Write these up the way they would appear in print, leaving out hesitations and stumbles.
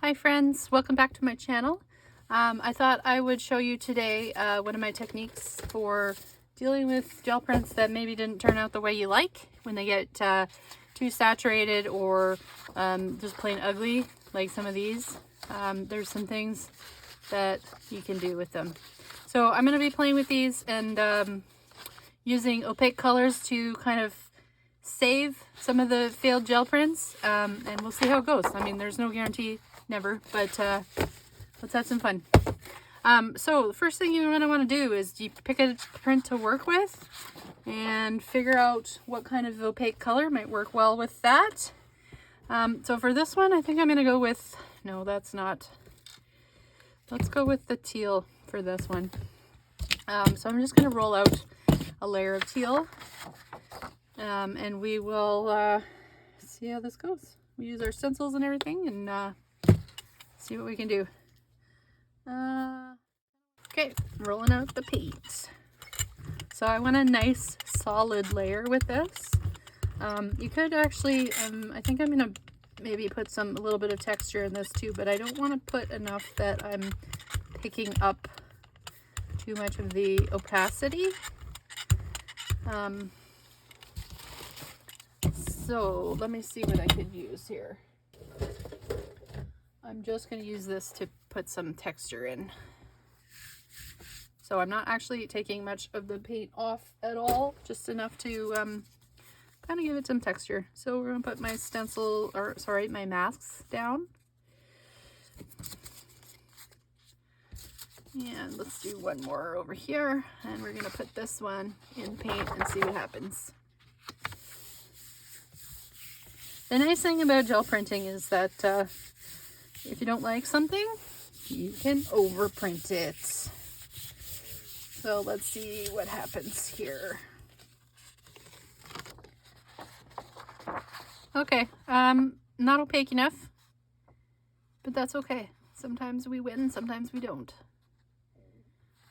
Hi friends, welcome back to my channel. I thought I would show you today one of my techniques for dealing with gel prints that maybe didn't turn out the way you like when they get too saturated or just plain ugly, like some of these. There's some things that you can do with them. So I'm going to be playing with these and using opaque colors to kind of save some of the failed gel prints, and we'll see how it goes. I mean, there's no guarantee, never, but let's have some fun. So the first thing you're going to want to do is you pick a print to work with and figure out what kind of opaque color might work well with that. So for this one, I think I'm going to go with, no, that's not, let's go with the teal for this one. So I'm just going to roll out a layer of teal. And we will see how this goes. We use our stencils and everything and see what we can do. Okay, rolling out the paint. So I want a nice solid layer with this. You could actually, I think I'm going to maybe put a little bit of texture in this too, but I don't want to put enough that I'm picking up too much of the opacity. So let me see what I could use here. I'm just going to use this to put some texture in. So I'm not actually taking much of the paint off at all, just enough to kind of give it some texture. So we're going to put my stencil, or sorry, my masks down. And let's do one more over here. And we're going to put this one in paint and see what happens. The nice thing about gel printing is that if you don't like something, you can overprint it. So let's see what happens here. Okay, not opaque enough, but that's okay. Sometimes we win, sometimes we don't.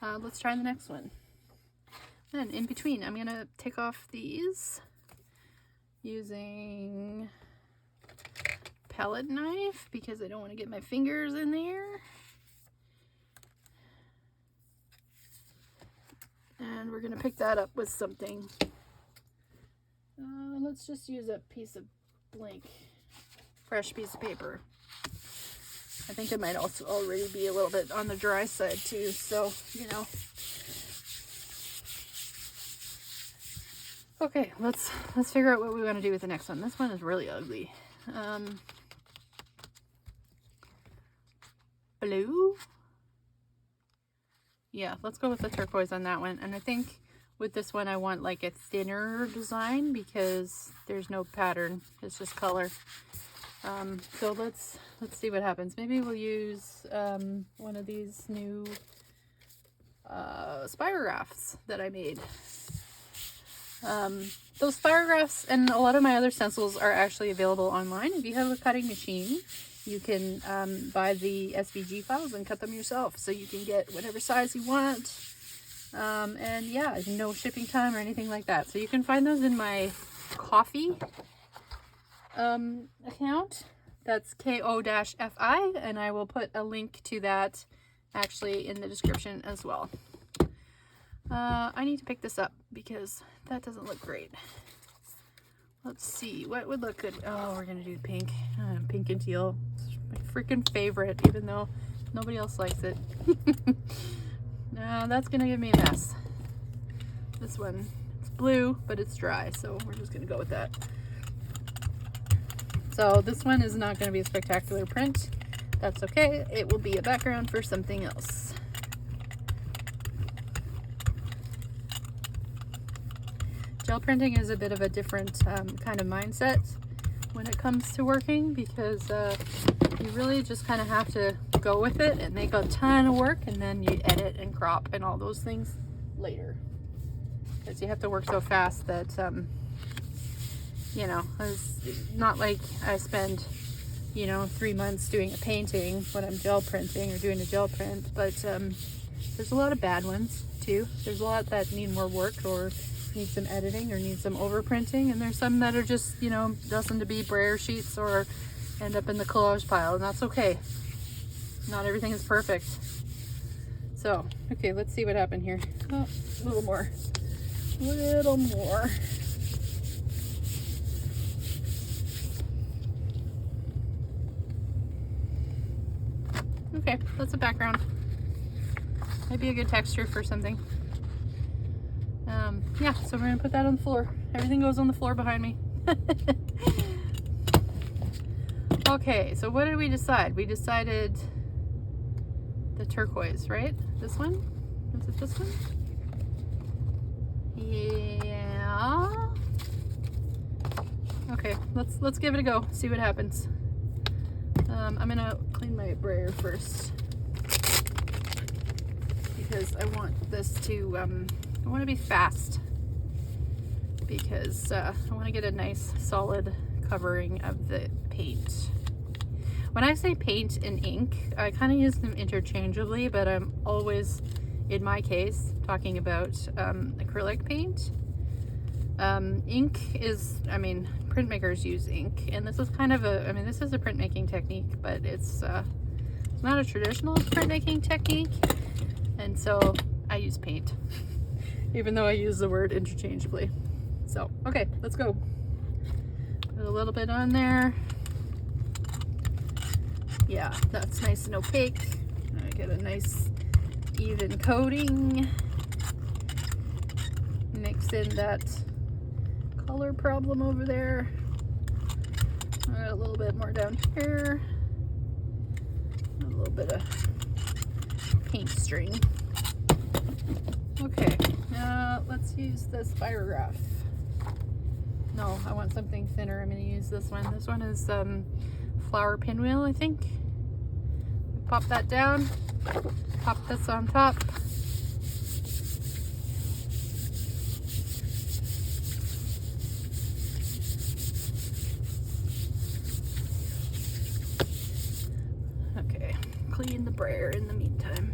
Let's try the next one. Then in between, I'm gonna take off these using palette knife because I don't want to get my fingers in there. And we're going to pick that up with something. Let's just use a piece of blank, fresh piece of paper. I think it might also already be a little bit on the dry side too, so, you know. Okay, let's figure out what we want to do with the next one. This one is really ugly. Blue? Yeah, let's go with the turquoise on that one. And I think with this one I want like a thinner design because there's no pattern, it's just color. So let's see what happens. Maybe we'll use one of these new spirographs that I made. Those spirographs and a lot of my other stencils are actually available online. If you have a cutting machine, you can buy the SVG files and cut them yourself, so you can get whatever size you want. And yeah, no shipping time or anything like that. So you can find those in my Ko-fi account. That's KO-FI, and I will put a link to that actually in the description as well. I need to pick this up because that doesn't look great. Let's see, what would look good? Oh, we're gonna do pink. Pink and teal. It's my freaking favorite, even though nobody else likes it. No, that's gonna give me a mess. This one, it's blue, but it's dry, so we're just gonna go with that. So this one is not gonna be a spectacular print. That's okay, it will be a background for something else. Gel printing is a bit of a different kind of mindset when it comes to working because you really just kind of have to go with it and make a ton of work, and then you edit and crop and all those things later because you have to work so fast that you know, it's not like I spend, you know, 3 months doing a painting when I'm gel printing or doing a gel print, but there's a lot of bad ones too. There's a lot that need more work or need some editing or need some overprinting, and there's some that are just, you know, destined to be brayer sheets or end up in the collage pile, and that's okay. not everything is perfect. So, okay, let's see what happened here. Oh, a little more. A little more. Okay, that's a background. Might be a good texture for something. Yeah, so we're gonna put that on the floor. Everything goes on the floor behind me. Okay, so what did we decide? We decided the turquoise, right? This one? Is it this one? Yeah. Okay, let's give it a go. See what happens. I'm gonna clean my brayer first because I want this to I want to be fast because I want to get a nice solid covering of the paint. When I say paint and ink, I kind of use them interchangeably, but I'm always, in my case, talking about acrylic paint. Ink is, I mean, printmakers use ink, and this is kind of a, I mean, this is a printmaking technique, but it's not a traditional printmaking technique, and so I use paint, even though I use the word interchangeably. So, okay, let's go. Put a little bit on there. Yeah, that's nice and opaque. I get a nice even coating. Mix in that color problem over there. I got a little bit more down here. A little bit of paint string. Okay, let's use this Spirograph. No, I want something thinner. I'm going to use this one. This one is flower pinwheel, I think. Pop that down. Pop this on top. Okay, clean the brayer in the meantime.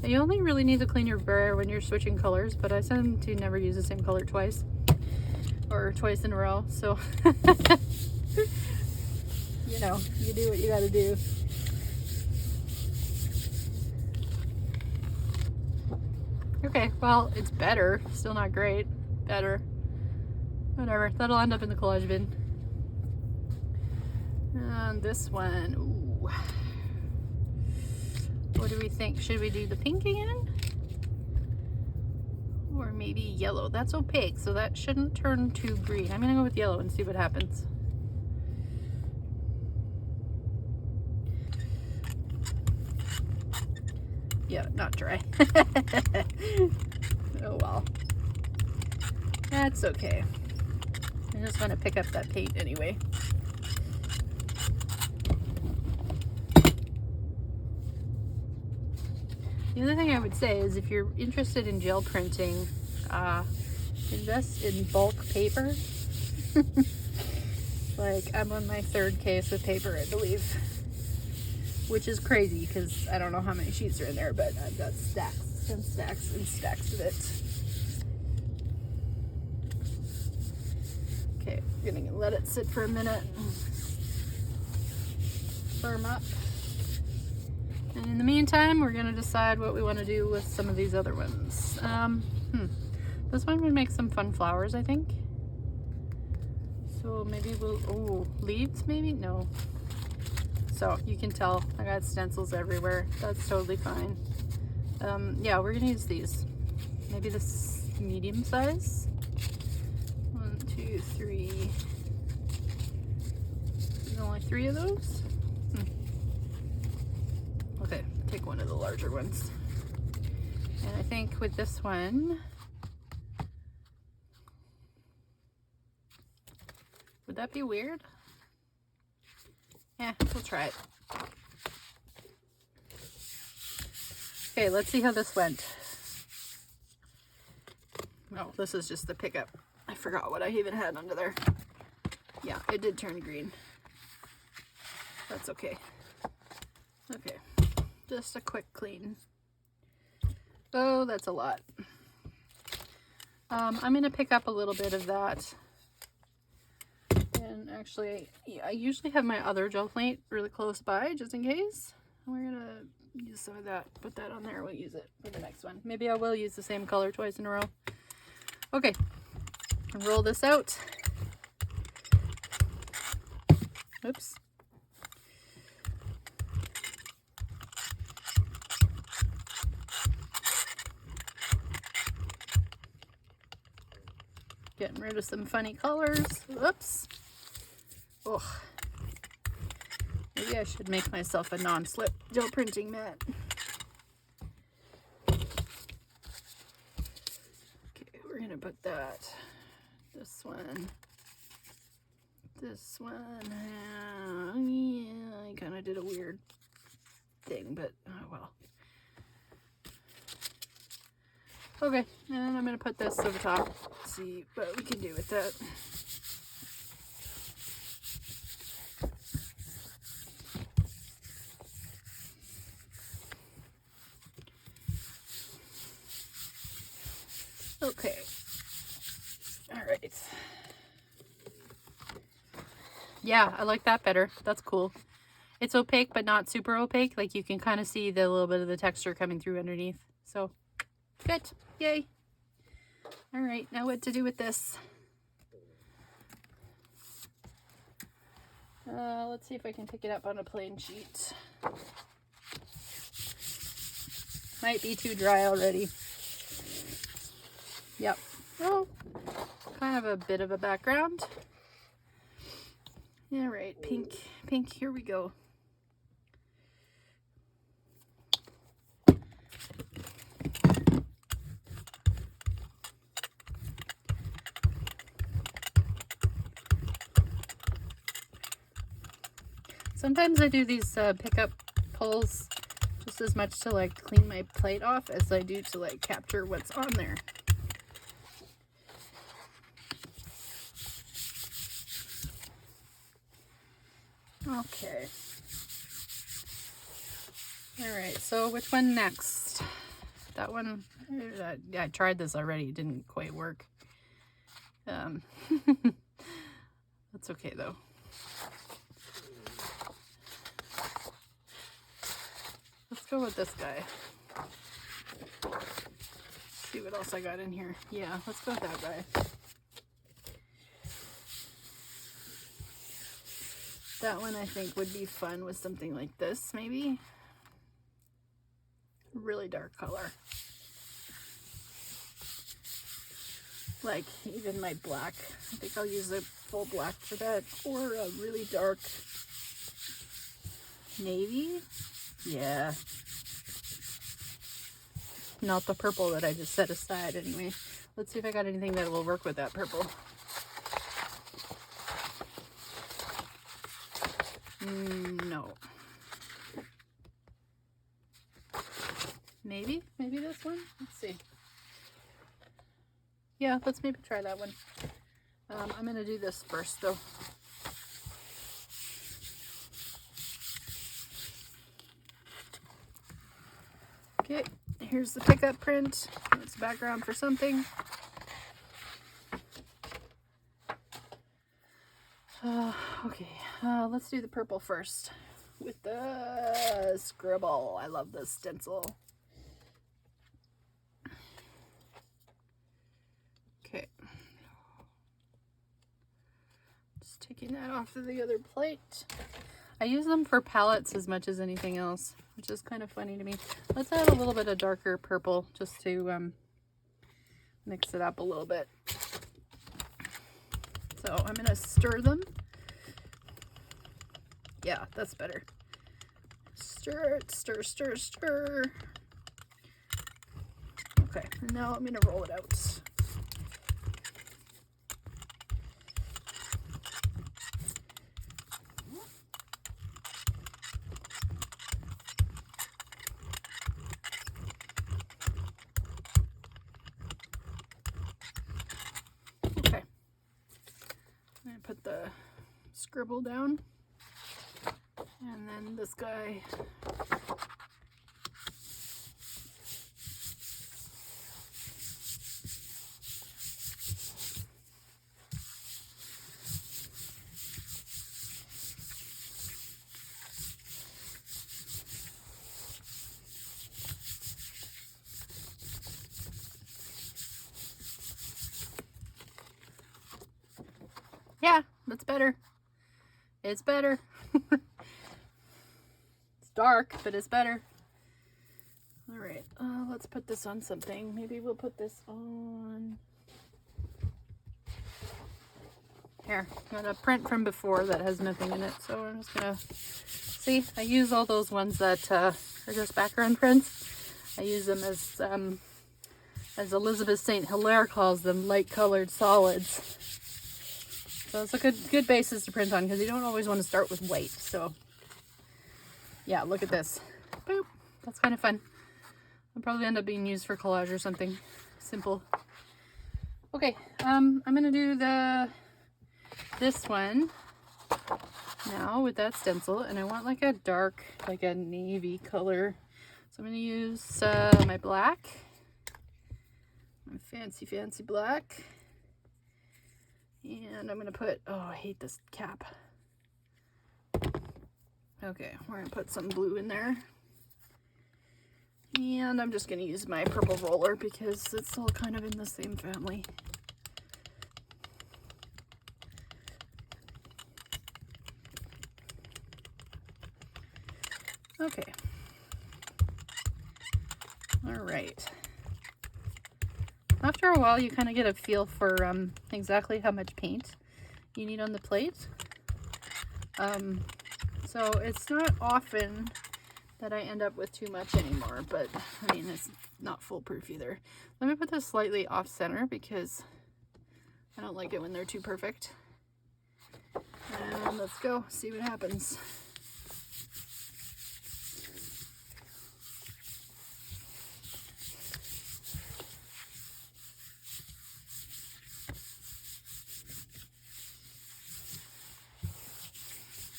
You only really need to clean your brayer when you're switching colors, but I tend to never use the same color twice. Or twice in a row, so you know, you do what you gotta do. Okay, well, it's better. Still not great. Better. Whatever. That'll end up in the collage bin. And this one, ooh. What do we think? Should we do the pink again? Or maybe yellow? That's opaque, so that shouldn't turn too green. I'm gonna go with yellow and see what happens. Yeah, not dry. Oh well. That's okay. I just want to pick up that paint anyway. The other thing I would say is if you're interested in gel printing, invest in bulk paper. Like, I'm on my 3rd case of paper, I believe. Which is crazy because I don't know how many sheets are in there, but I've got stacks and stacks and stacks of it. Okay, I'm gonna let it sit for a minute. Firm up. And in the meantime, we're gonna decide what we want to do with some of these other ones. This one would make some fun flowers, I think. So maybe we'll, oh, leaves maybe? No. So you can tell I got stencils everywhere. That's totally fine. Yeah, we're gonna use these. Maybe this medium size. 1, 2, 3. There's only 3 of those. Okay, take one of the larger ones. And I think with this one, would that be weird? Yeah, we'll try it. Okay, let's see how this went. Oh, this is just the pickup. I forgot what I even had under there. Yeah, it did turn green. That's okay. Okay, just a quick clean. Oh, that's a lot. I'm gonna pick up a little bit of that And actually, I usually have my other gel paint really close by just in case. We're gonna use some of that, put that on there. We'll use it for the next one. Maybe I will use the same color twice in a row. Okay, roll this out. Oops. Getting rid of some funny colors. Whoops. Ugh. Maybe I should make myself a non-slip gel printing mat. Okay, we're gonna put that. This one. This one. Yeah, I kind of did a weird thing, but oh well. Okay, and I'm gonna put this over top. See what we can do with that. Okay. All right. Yeah, I like that better. That's cool. It's opaque, but not super opaque. Like you can kind of see the little bit of the texture coming through underneath. So good. Yay. All right, now what to do with this? Let's see if I can pick it up on a plain sheet. Might be too dry already. Yep. Well, kind of a bit of a background. All right, pink, pink, here we go. Sometimes I do these pickup pulls just as much to like clean my plate off as I do to like capture what's on there. Okay. All right, so which one next? That one, I tried this already. It didn't quite work. That's okay though. Let's go with this guy. See what else I got in here. Yeah, let's go with that guy. That one I think would be fun with something like this, maybe. Really dark color. Like even my black. I think I'll use a full black for that. Or a really dark navy. Yeah. Not the purple that I just set aside anyway. Let's see if I got anything that will work with that purple. No. Maybe this one? Let's see. Yeah, let's maybe try that one. I'm gonna do this first though. Okay, here's the pickup print. It's background for something. Okay, let's do the purple first with the scribble. I love this stencil. Okay, just taking that off of the other plate. I use them for palettes as much as anything else, which is kind of funny to me. Let's add a little bit of darker purple just to mix it up a little bit. So I'm going to stir them. Yeah, that's better. Stir it, stir, stir, stir. Okay, and now I'm going to roll it out. Okay, I'm going to put the scribble down. And then this guy. Yeah, that's better. It's better. It's dark, but it's better. All right, let's put this on something. Maybe we'll put this on... Here, I got a print from before that has nothing in it, so I'm just gonna... See, I use all those ones that are just background prints. I use them as Elizabeth St. Hilaire calls them, light-colored solids. So it's a good basis to print on because you don't always want to start with white. So yeah, look at this. Boop. That's kind of fun. I'll probably end up being used for collage or something simple. Okay, I'm gonna do this one now with that stencil, and I want like a dark, like a navy color. So I'm gonna use my black, my fancy black. And I'm going to put, oh, I hate this cap. Okay, we're going to put some blue in there. And I'm just going to use my purple roller because it's all kind of in the same family. Okay. All right. After a while, you kind of get a feel for exactly how much paint you need on the plate. So it's not often that I end up with too much anymore, but I mean, it's not foolproof either. Let me put this slightly off center because I don't like it when they're too perfect. And let's go see what happens.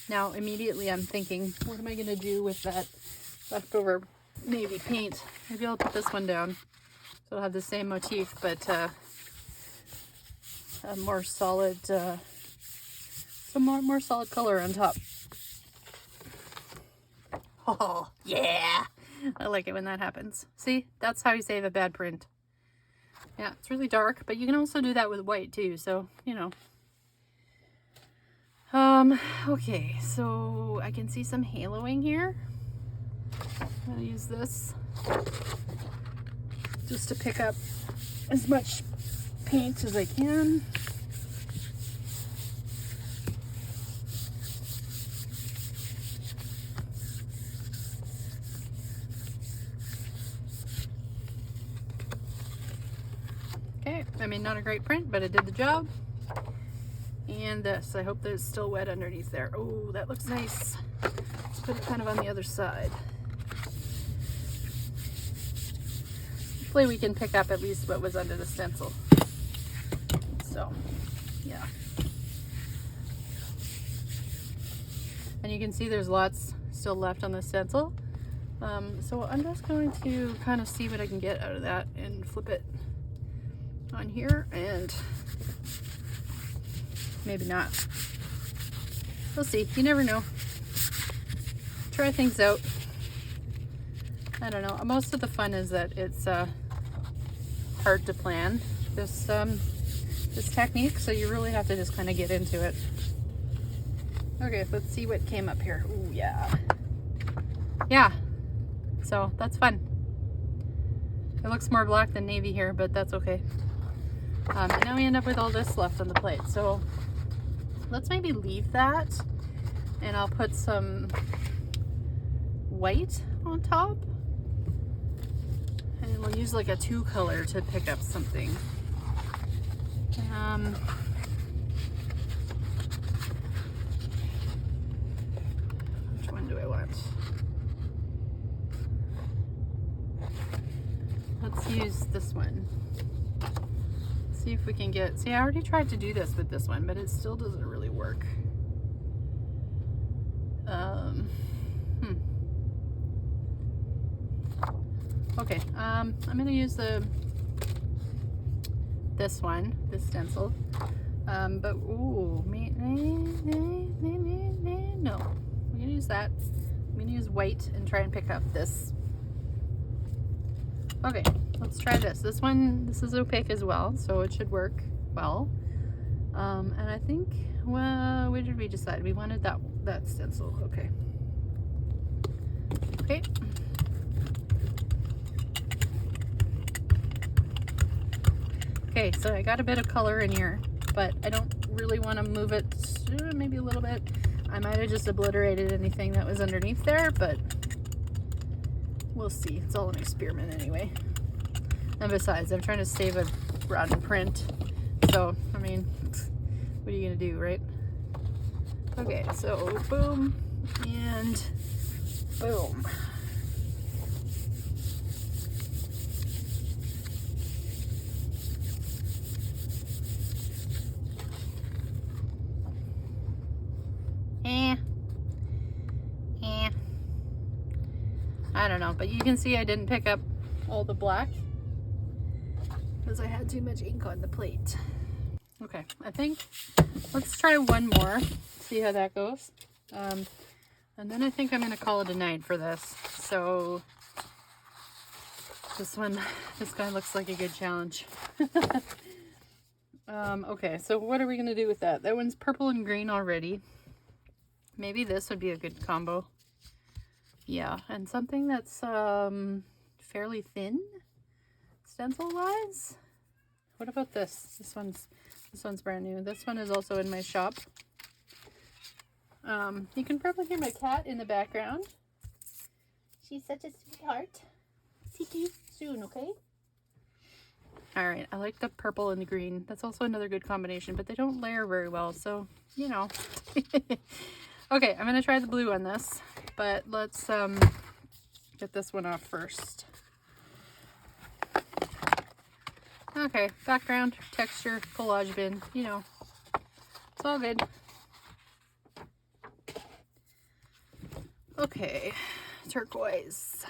Now, immediately I'm thinking, what am I going to do with that leftover navy paint? Maybe I'll put this one down. So it'll have the same motif, but a more solid, some more solid color on top. Oh, yeah! I like it when that happens. See? That's how you save a bad print. Yeah, it's really dark, but you can also do that with white too, so, you know. Okay, so I can see some haloing here. I'm gonna use this just to pick up as much paint as I can. Okay, I mean, not a great print, but it did the job. And this, I hope that it's still wet underneath there. Oh, that looks nice. Let's put it kind of on the other side. Hopefully we can pick up at least what was under the stencil. So, yeah. And you can see there's lots still left on the stencil. So I'm just going to kind of see what I can get out of that and flip it on here, and maybe not. We'll see. You never know. Try things out. I don't know. Most of the fun is that it's hard to plan this this technique, so you really have to just kind of get into it. Okay, let's see what came up here. Ooh, yeah. Yeah. So that's fun. It looks more black than navy here, but that's okay. And now we end up with all this left on the plate. So let's maybe leave that, and I'll put some white on top, and we'll use like a 2-color to pick up something. Which one do I want? Let's use this one. See if we can get, see, I already tried to do this with this one, but it still doesn't really work. Okay, I'm gonna use this one, this stencil, but ooh, no, I'm gonna use that. I'm gonna use white and try and pick up this. Okay, let's try this. This one, this is opaque as well, so it should work well. And I think well, where did we decide? We wanted that stencil. Okay. Okay. Okay, so I got a bit of color in here, but I don't really want to move it, maybe a little bit. I might have just obliterated anything that was underneath there, but we'll see. It's all an experiment anyway. And besides, I'm trying to save a run print. So, I mean, what are you gonna do, right? Okay, so boom and boom. I don't know, but you can see I didn't pick up all the black because I had too much ink on the plate. Okay, I think let's try one more, see how that goes. And then I think I'm gonna call it a night for this. So this guy looks like a good challenge. Okay, so what are we gonna do with that? That one's purple and green already. Maybe this would be a good combo. Yeah, and something that's fairly thin stencil wise. What about this? This one's brand new. This one is also in my shop. You can probably hear my cat in the background. She's such a sweetheart. See you soon, okay? All right, I like the purple and the green. That's also another good combination, but they don't layer very well, so you know. Okay, I'm gonna try the blue on this, but let's get this one off first. Okay, background, texture, collage bin, you know, it's all good. Okay, turquoise.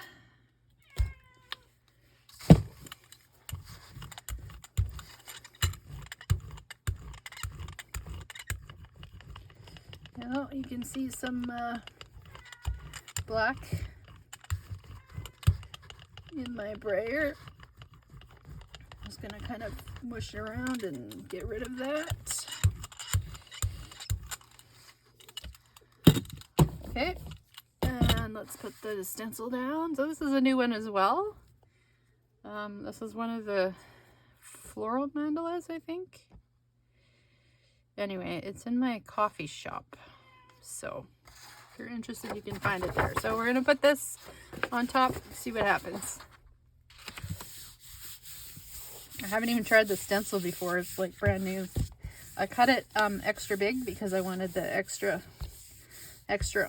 Now you can see some black in my brayer. I'm just gonna kind of mush it around and get rid of that. Okay, and let's put the stencil down. So this is a new one as well. This is one of the floral mandalas, I think. Anyway, it's in my coffee shop, so if you're interested you can find it there. So we're gonna put this on top, see what happens. I haven't even tried the stencil before. It's like brand new. I cut it extra big because I wanted the extra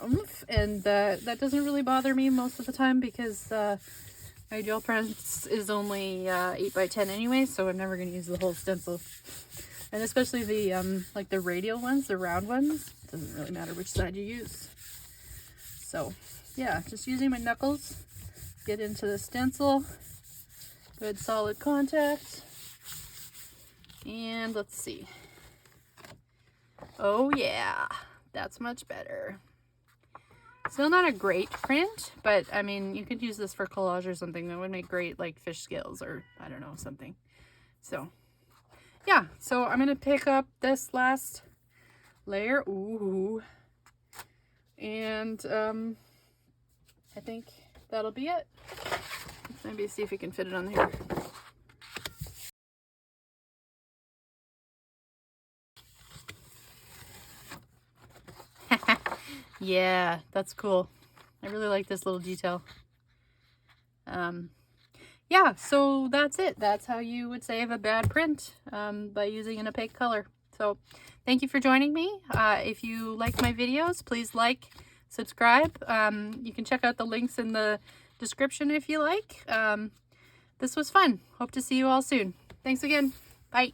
oomph, and that doesn't really bother me most of the time because my gel prints is only 8 by 10 anyway, so I'm never going to use the whole stencil. And especially the like the radial ones, the round ones, it doesn't really matter which side you use. So yeah, just using my knuckles, get into the stencil, good solid contact, and let's see. Oh yeah, that's much better. Still not a great print, but I mean, you could use this for collage or something that would make great, like fish scales or I don't know, something. So yeah, so I'm gonna pick up this last layer. Ooh. And I think that'll be it. Let's maybe see if we can fit it on here. Yeah, that's cool. I really like this little detail. Yeah, so that's it. That's how you would save a bad print by using an opaque color. So thank you for joining me. If you like my videos, please like, subscribe. You can check out the links in the description if you like. This was fun. Hope to see you all soon. Thanks again. Bye.